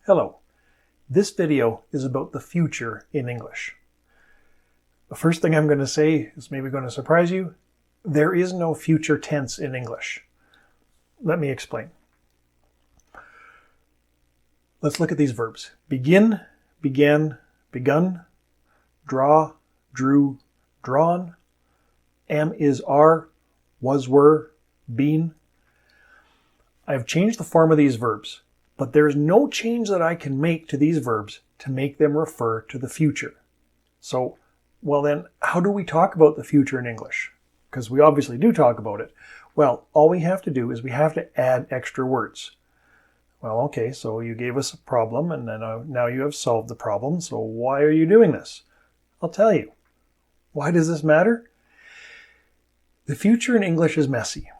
Hello. This video is about the future in English. The first thing I'm going to say is maybe going to surprise you. There is no future tense in English. Let me explain. Let's look at these verbs. Begin, began, begun, draw, drew, drawn, am, is, are, was, were, been. I've changed the form of these verbs, but there's no change that I can make to these verbs to make them refer to the future. So, well then, how do we talk about the future in English? Because we obviously do talk about it. Well, all we have to do is we have to add extra words. Well, okay, so you gave us a problem and then now you have solved the problem. So why are you doing this? I'll tell you. Why does this matter? The future in English is messy.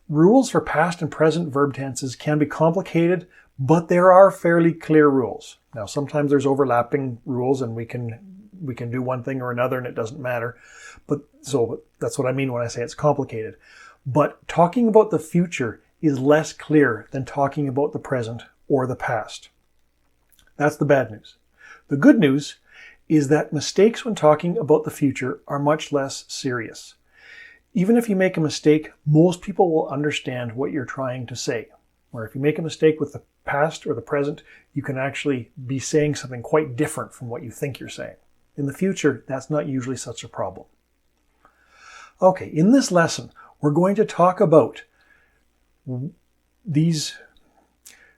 Rules for past and present verb tenses can be complicated, but there are fairly clear rules. Now, sometimes there's overlapping rules and we can do one thing or another and it doesn't matter. So that's what I mean when I say it's complicated. But talking about the future is less clear than talking about the present or the past. That's the bad news. The good news is that mistakes when talking about the future are much less serious. Even if you make a mistake, most people will understand what you're trying to say. Or if you make a mistake with the past or the present, you can actually be saying something quite different from what you think you're saying. In the future, that's not usually such a problem. Okay, in this lesson, we're going to talk about these.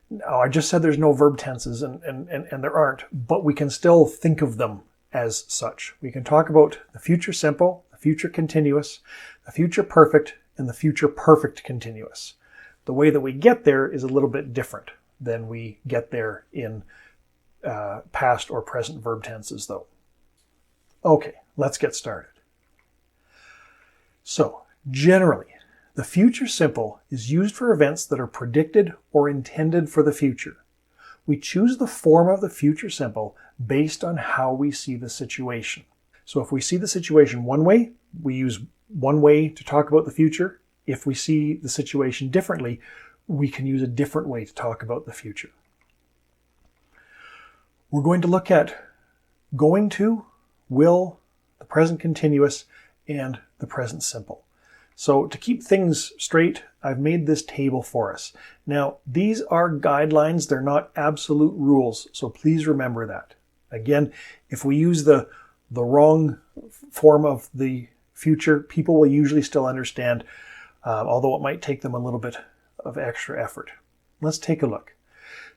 Now, I just said there's no verb tenses, and there aren't, but we can still think of them as such. We can talk about the future simple, the future continuous, the future perfect, and the future perfect continuous. The way that we get there is a little bit different than we get there in past or present verb tenses, though. Okay, let's get started. So, generally, the future simple is used for events that are predicted or intended for the future. We choose the form of the future simple based on how we see the situation. So if we see the situation one way, we use one way to talk about the future. If we see the situation differently, we can use a different way to talk about the future. We're going to look at going to, will, the present continuous, and the present simple. So to keep things straight, I've made this table for us. Now, these are guidelines. They're not absolute rules, so please remember that. Again, if we use the wrong form of the future, people will usually still understand, although it might take them a little bit of extra effort. Let's take a look.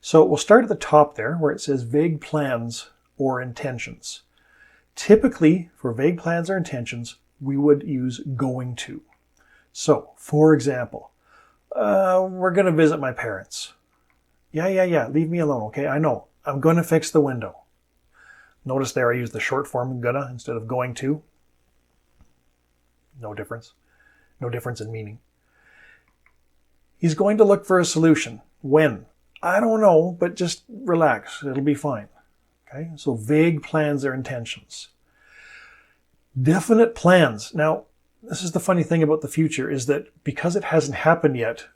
So we'll start at the top there where it says vague plans or intentions. Typically, for vague plans or intentions, we would use going to. So, for example, we're going to visit my parents. Yeah, leave me alone, okay? I know. I'm going to fix the window. Notice there I used the short form gonna instead of going to. No difference. No difference in meaning. He's going to look for a solution. When? I don't know, but just relax. It'll be fine. Okay? So vague plans or intentions. Definite plans. Now, this is the funny thing about the future is that because it hasn't happened yet,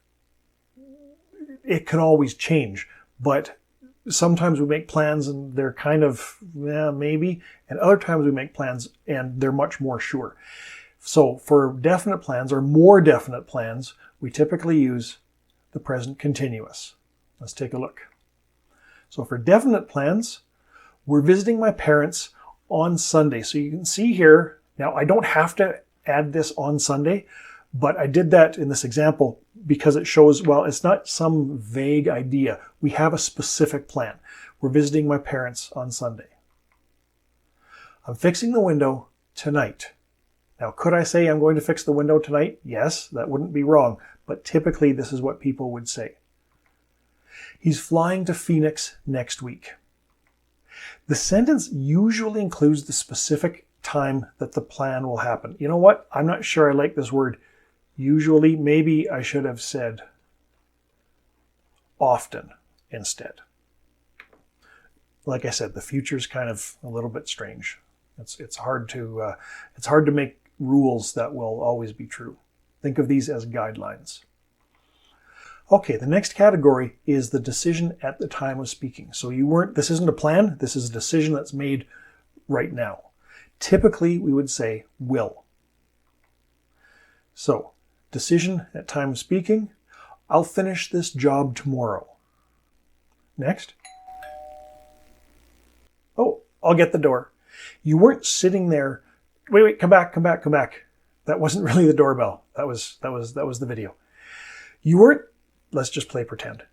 it can always change. But sometimes we make plans and they're kind of, maybe. And other times we make plans and they're much more sure. So for definite plans or more definite plans, we typically use the present continuous. Let's take a look. So for definite plans, we're visiting my parents on Sunday. So you can see here, now I don't have to add this on Sunday, but I did that in this example because it shows, well, it's not some vague idea. We have a specific plan. We're visiting my parents on Sunday. I'm fixing the window tonight. Now, could I say I'm going to fix the window tonight? Yes, that wouldn't be wrong, but typically this is what people would say. He's flying to Phoenix next week. The sentence usually includes the specific time that the plan will happen. You know what? I'm not sure I like this word usually. Maybe I should have said often instead. Like I said, the future is kind of a little bit strange. It's hard to make rules that will always be true. Think of these as guidelines. Okay, the next category is the decision at the time of speaking. So this isn't a plan, this is a decision that's made right now. Typically, we would say will. So, decision at time of speaking, I'll finish this job tomorrow. Next. Oh, I'll get the door. You weren't sitting there, wait, come back. That wasn't really the doorbell. That was the video. You weren't, let's just play pretend.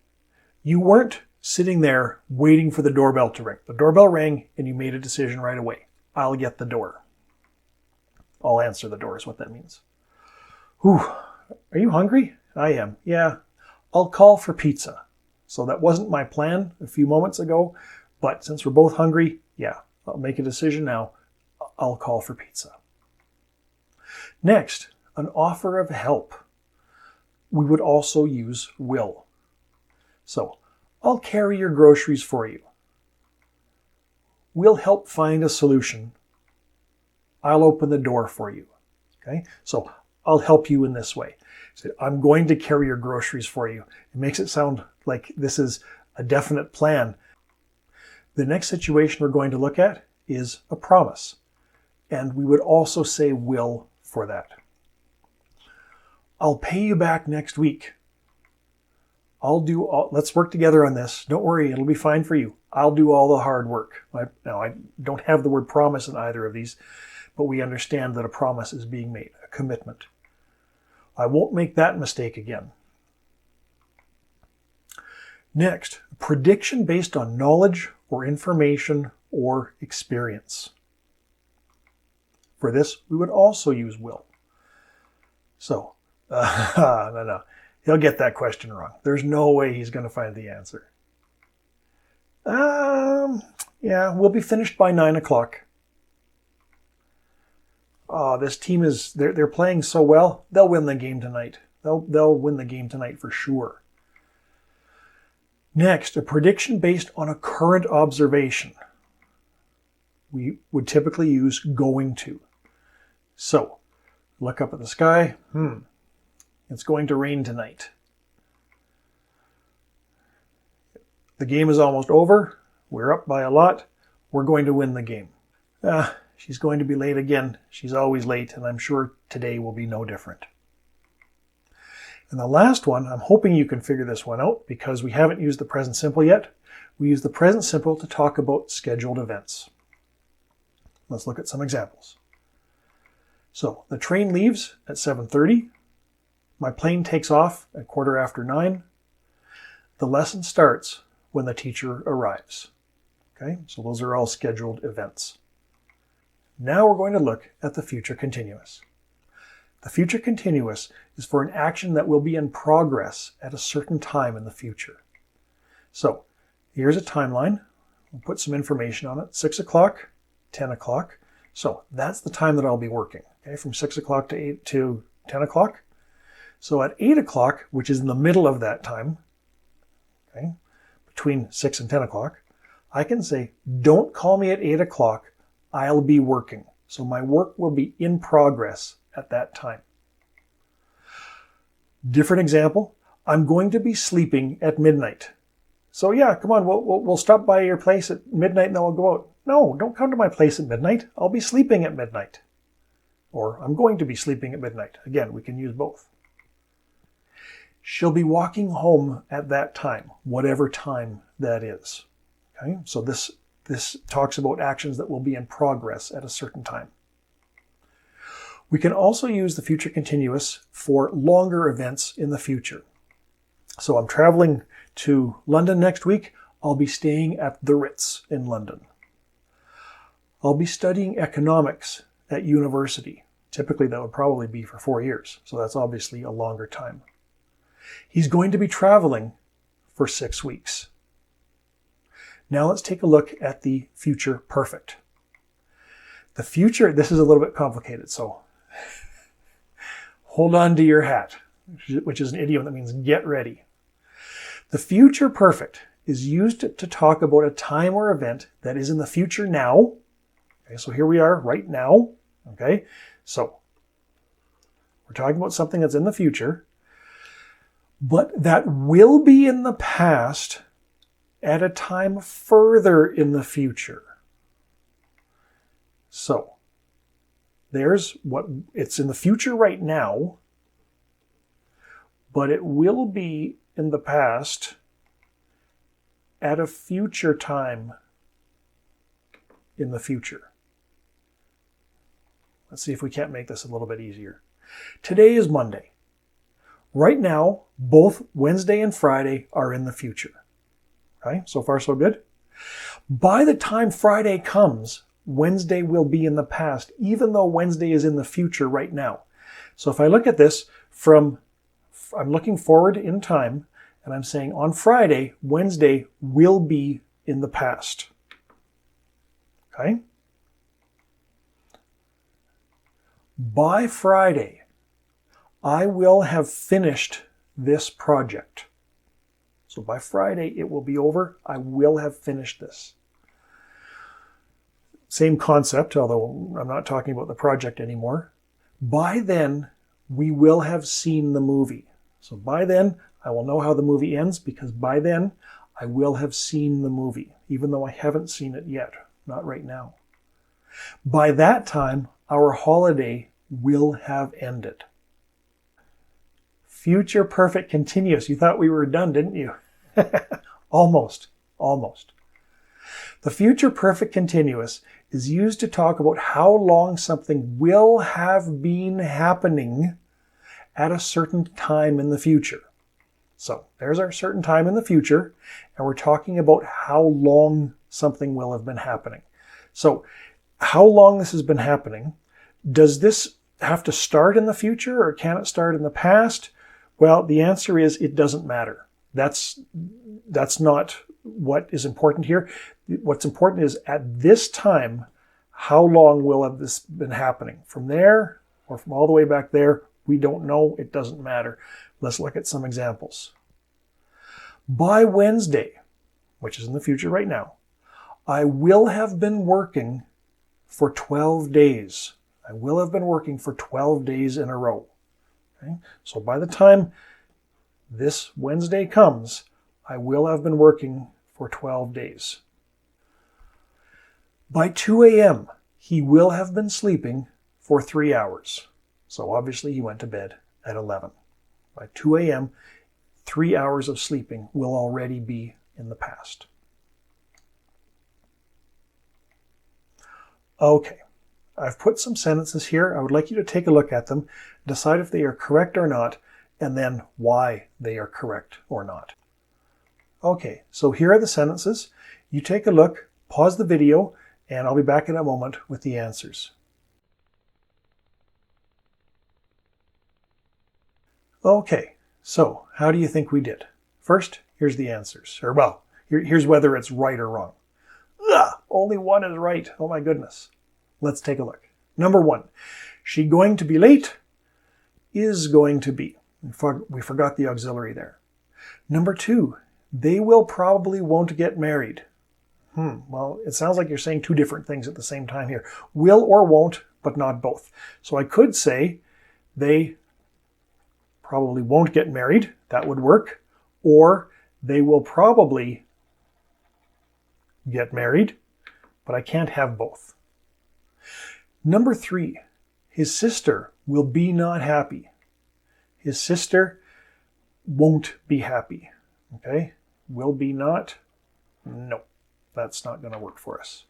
You weren't sitting there waiting for the doorbell to ring. The doorbell rang and you made a decision right away. I'll get the door. I'll answer the door is what that means. Whew, are you hungry? I am. Yeah, I'll call for pizza. So that wasn't my plan a few moments ago, but since we're both hungry, yeah, I'll make a decision now. I'll call for pizza. Next, an offer of help. We would also use will. So, I'll carry your groceries for you. We'll help find a solution. I'll open the door for you. Okay? So, I'll help you in this way. So, I'm going to carry your groceries for you. It makes it sound like this is a definite plan. The next situation we're going to look at is a promise. And we would also say will for that. I'll pay you back next week. Let's work together on this. Don't worry, it'll be fine for you. I'll do all the hard work. Now, I don't have the word promise in either of these, but we understand that a promise is being made, a commitment. I won't make that mistake again. Next, prediction based on knowledge or information or experience. For this, we would also use will. So, no. He'll get that question wrong. There's no way he's going to find the answer. Yeah, we'll be finished by 9 o'clock. Oh, this team they're playing so well. They'll win the game tonight. They'll win the game tonight for sure. Next, a prediction based on a current observation. We would typically use going to. So, look up at the sky. It's going to rain tonight. The game is almost over. We're up by a lot. We're going to win the game. She's going to be late again. She's always late, and I'm sure today will be no different. And the last one, I'm hoping you can figure this one out because we haven't used the present simple yet. We use the present simple to talk about scheduled events. Let's look at some examples. So, the train leaves at 7:30. My plane takes off at 9:15. The lesson starts when the teacher arrives. Okay, so those are all scheduled events. Now we're going to look at the future continuous. The future continuous is for an action that will be in progress at a certain time in the future. So here's a timeline. We'll put some information on it. 6 o'clock, 10 o'clock. So that's the time that I'll be working. Okay, from 6 o'clock to 10 o'clock. So at 8 o'clock, which is in the middle of that time, okay, between 6 and 10 o'clock, I can say, don't call me at 8 o'clock, I'll be working. So my work will be in progress at that time. Different example, I'm going to be sleeping at midnight. So yeah, come on, we'll stop by your place at midnight and then we'll go out. No, don't come to my place at midnight. I'll be sleeping at midnight. Or I'm going to be sleeping at midnight. Again, we can use both. She'll be walking home at that time, whatever time that is. Okay, so this talks about actions that will be in progress at a certain time. We can also use the future continuous for longer events in the future. So I'm traveling to London next week. I'll be staying at the Ritz in London. I'll be studying economics at university. Typically that would probably be for 4 years. So that's obviously a longer time. He's going to be traveling for 6 weeks. Now let's take a look at the future perfect. The future, this is a little bit complicated, so hold on to your hat, which is an idiom that means get ready. The future perfect is used to talk about a time or event that is in the future now. Okay, so here we are right now. Okay, so we're talking about something that's in the future. But that will be in the past at a time further in the future. So, there's what it's in the future right now, but it will be in the past at a future time in the future. Let's see if we can't make this a little bit easier. Today is Monday. Right now, both Wednesday and Friday are in the future. Okay, so far so good. By the time Friday comes, Wednesday will be in the past, even though Wednesday is in the future right now. So if I look at this I'm looking forward in time, and I'm saying on Friday, Wednesday will be in the past. Okay? By Friday, I will have finished this project. So by Friday, it will be over. I will have finished this. Same concept, although I'm not talking about the project anymore. By then, we will have seen the movie. So by then, I will know how the movie ends, because by then, I will have seen the movie, even though I haven't seen it yet, not right now. By that time, our holiday will have ended. Future perfect continuous. You thought we were done, didn't you? Almost. The future perfect continuous is used to talk about how long something will have been happening at a certain time in the future. So there's our certain time in the future, and we're talking about how long something will have been happening. So how long this has been happening, does this have to start in the future, or can it start in the past? Well, the answer is it doesn't matter. That's not what is important here. What's important is at this time, how long will have this been happening? From there, or from all the way back there, we don't know. It doesn't matter. Let's look at some examples. By Wednesday, which is in the future right now, I will have been working for 12 days. I will have been working for 12 days in a row. Okay? So by the time this Wednesday comes, I will have been working for 12 days. By 2 a.m., he will have been sleeping for 3 hours. So obviously he went to bed at 11. By 2 a.m., 3 hours of sleeping will already be in the past. Okay, I've put some sentences here. I would like you to take a look at them, decide if they are correct or not, and then why they are correct or not. Okay, so here are the sentences. You take a look, pause the video, and I'll be back in a moment with the answers. Okay, so how do you think we did? First, here's the answers. Or well, here's whether it's right or wrong. Ugh, only one is right. Oh my goodness. Let's take a look. Number 1, she going to be late? Is going to be. We forgot the auxiliary there. Number 2, they will probably won't get married. Well, it sounds like you're saying two different things at the same time here. Will or won't, but not both. So I could say they probably won't get married. That would work. Or they will probably get married, but I can't have both. Number 3, his sister will be not happy. His sister won't be happy. Okay? Will be not? No, that's not going to work for us.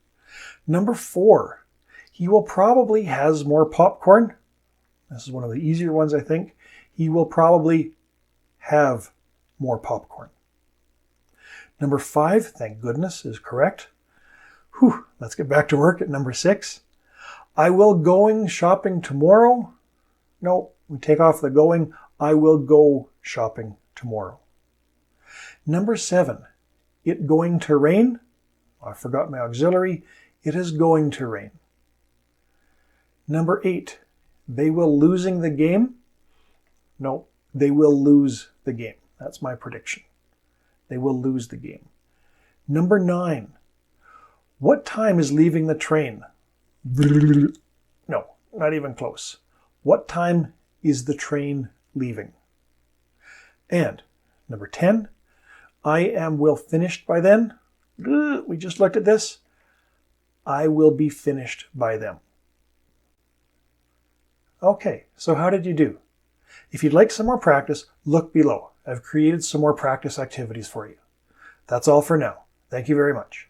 Number 4, he will probably has more popcorn. This is one of the easier ones, I think. He will probably have more popcorn. Number 5, thank goodness, is correct. Whew, let's get back to work at number 6. I will going shopping tomorrow. No, we take off the going. I will go shopping tomorrow. Number 7, it going to rain. I forgot my auxiliary. It is going to rain. Number 8, they will losing the game. No, they will lose the game. That's my prediction. They will lose the game. Number 9, what time is leaving the train? No, not even close. What time is the train leaving? And number 10, I am will finished by then. We just looked at this. I will be finished by them. Okay, so how did you do? If you'd like some more practice, look below. I've created some more practice activities for you. That's all for now. Thank you very much.